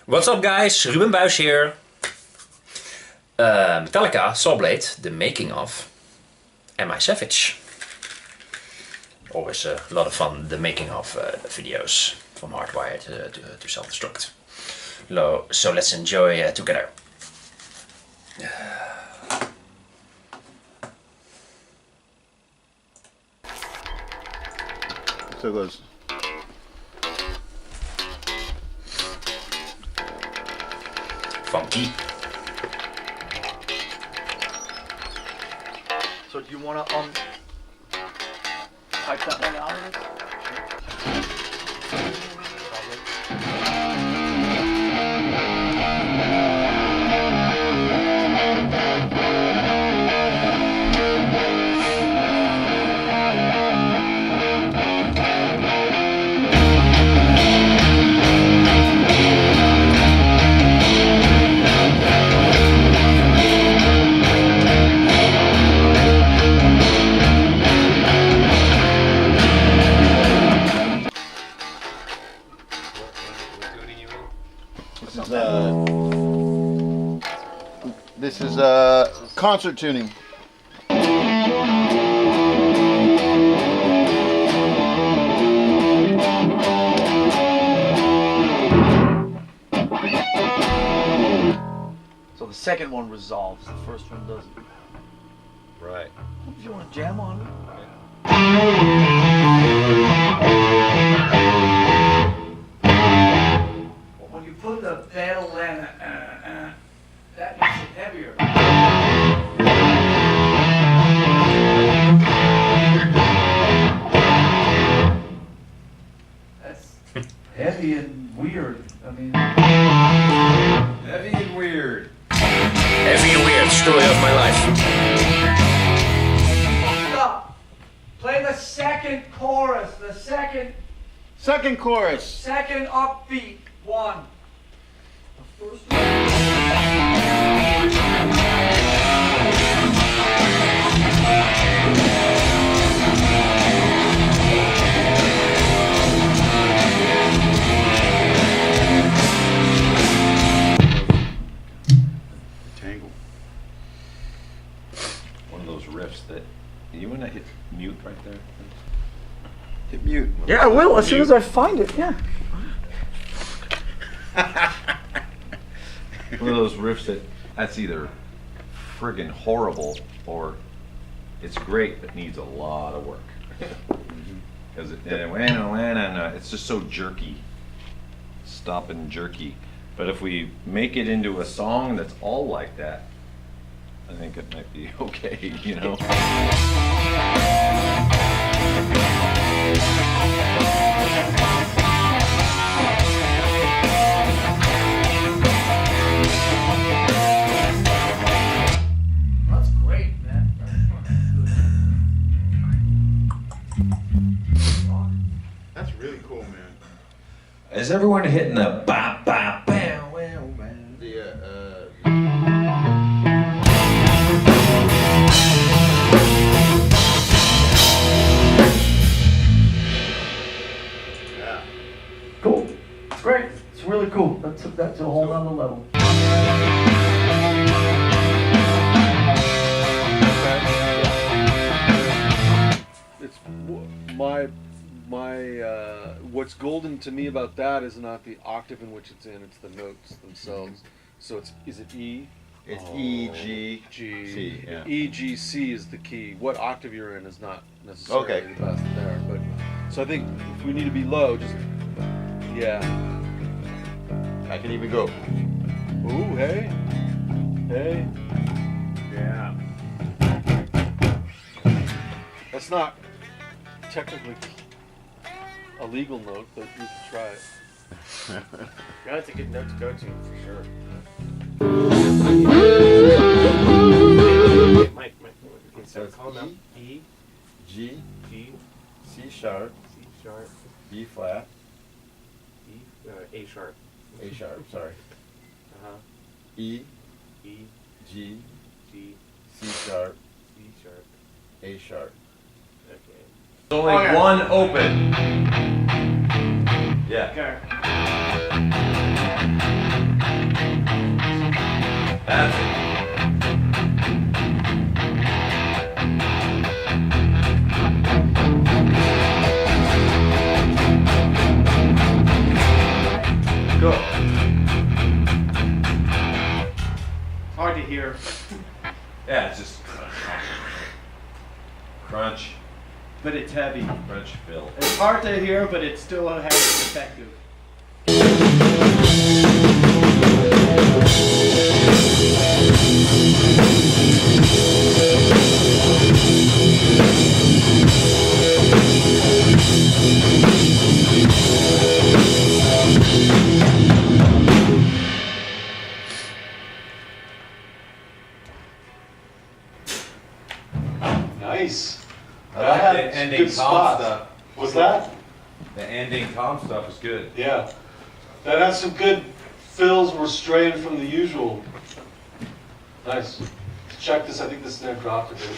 What's up guys, Ruben Buijs here. Metallica, Sawblade, the making of, and my Savage. Always a lot of fun, the making of videos from Hardwired to Self-Destruct. So let's enjoy together. So it goes. Funky. So do you want to type that one out of it? This is concert tuning. So the second one resolves, the first one doesn't. Right. If you want to jam on it. When you put the pedal in, that makes it heavier. That's heavy and weird. I mean, Heavy and weird. Heavy and weird, story of my life. stop. Play the second chorus, the second Chorus. upbeat one. The first one. Tangle. One of those riffs that you want to hit mute right there. Hit mute. Yeah, I will as soon as I find it. Yeah. One of those riffs that's either friggin' horrible or it's great but needs a lot of work. Because it's just so jerky, stop and jerky. But if we make it into a song that's all like that, I think it might be okay, you know? That's great, man. That's really cool, man. Is everyone hitting the bop bop bam? Cool. It's great. It's really cool. That took that to a whole nother level. It's what's golden to me about that is not the octave in which it's in, it's the notes themselves. So is it E? It's E, G, G. C, yeah. E, G, C is the key. What octave you're in is not necessarily Okay. the best there. But so I think if we need to be low, just yeah. I can even go. Ooh, hey. Hey. Yeah. That's not technically a legal note, but we can try it. Yeah, that's a good note to go to for sure. Mike, okay, so call them E, G, G, C sharp, C sharp, B flat, E, A sharp. A sharp, sorry. Uh-huh. E, E, G, G, C sharp, C sharp. A sharp. Okay. There's only one open. Yeah. Okay. That's it. Go. Hard to hear. Yeah, it's just crunch, But it's heavy. crunch, Bill. It's hard to hear, but it's still heavy and effective. Nice. I like That the had ending good tom spots. stuff. What's that? The ending tom stuff is good. Yeah. That has some good fills. We're straying from the usual. Nice. Check this. I think the snare dropped a bit.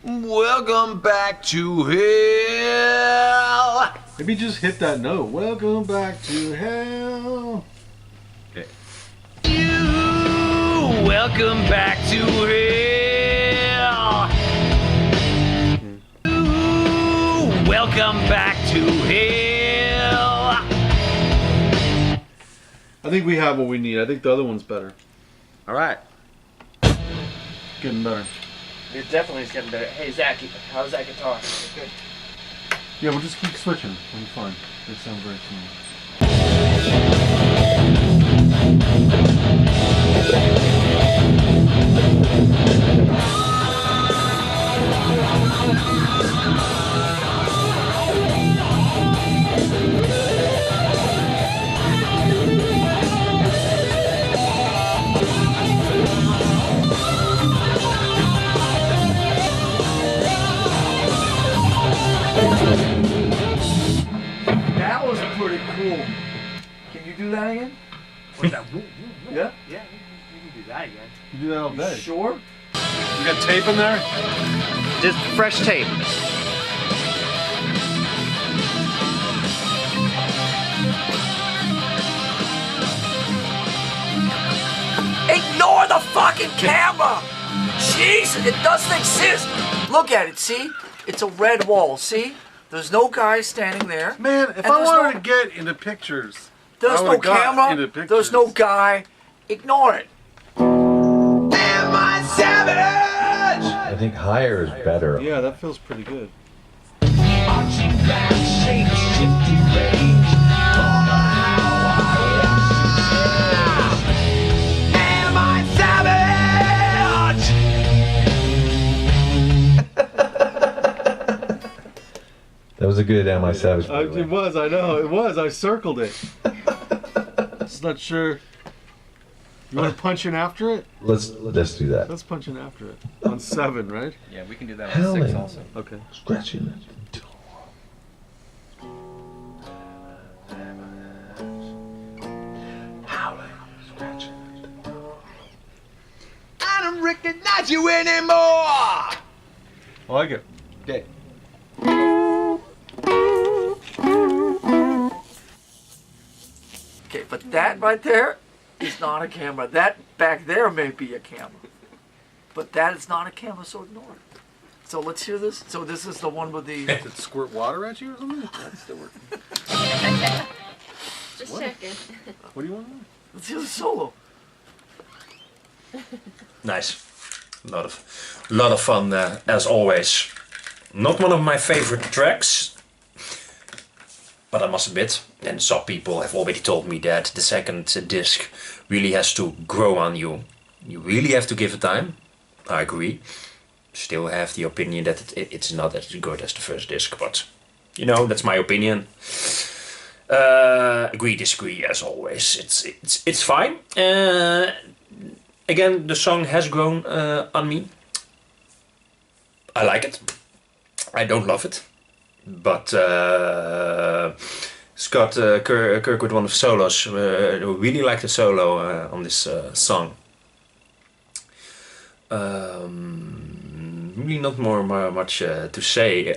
Welcome back to hell. Maybe just hit that note. Welcome back to hell. Okay. Welcome back to hell. Welcome back to hell. I think we have what we need. I think the other one's better. All right. Getting better. It definitely is getting better. Hey, Zach, how's that guitar? Good. Yeah, we'll just keep switching. It'll be fine. They sound very similar. That was pretty cool. Can you do that again? What's that? Yeah? Yeah, you can do that again. You do that all day. Sure? You got tape in there? Just fresh tape. Ignore the fucking camera! Jesus, it doesn't exist! Look at it, see? It's a red wall, see? There's no guy standing there. Man, if And I there's wanted no- to get into pictures, There's I no would've got camera. into pictures. There's no guy. Ignore it. I think higher is better. yeah, that feels pretty good. That was a good Am I Savage? by the way. It was, I know, it was. I circled it. Just not sure. You want to punch in after it? Let's do that. Let's punch in after it. On 7, right? Yeah, we can do that Howling. 6 also. Okay. Scratching it. Howling, scratching it. I don't recognize you anymore. I like it. Okay. Okay, but that right there is not a camera. That back there may be a camera. But that is not a camera, so ignore it. So let's hear this. So this is the one with the... Did it squirt water at you or something? That's still working. Just checking. What do you want? Let's hear the solo. Nice. Lot of fun as always. Not one of my favorite tracks, but I must admit, and some people have already told me that the second disc really has to grow on you. You really have to give it time. I agree. Still have the opinion that it's not as good as the first disc, but you know, that's my opinion. Agree, disagree as always. It's fine. Again, the song has grown on me. I like it. I don't love it, but Scott Kirkwood, one of the solos, really liked the solo on this song. Really not much to say.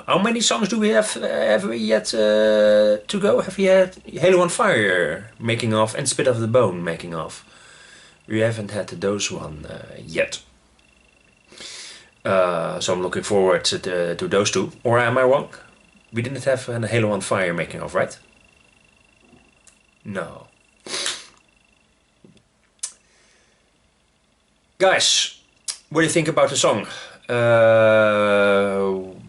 How many songs do we have yet to go? Have we had Halo on Fire making off and Spit of the Bone making off? We haven't had the Dose one yet. So I'm looking forward to those two. Or am I wrong? We didn't have a Halo on Fire making of, right? No. Guys, what do you think about the song?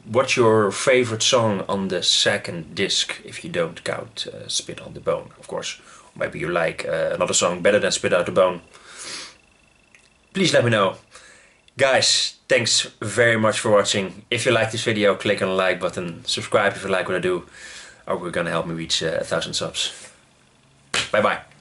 What's your favorite song on the second disc, if you don't count Spit on the Bone, of course. Maybe you like another song better than Spit Out the Bone. Please let me know. Guys, thanks very much for watching. If you like this video, click on the like button. Subscribe if you like what I do. Or we're gonna help me reach 1,000 subs. Bye bye.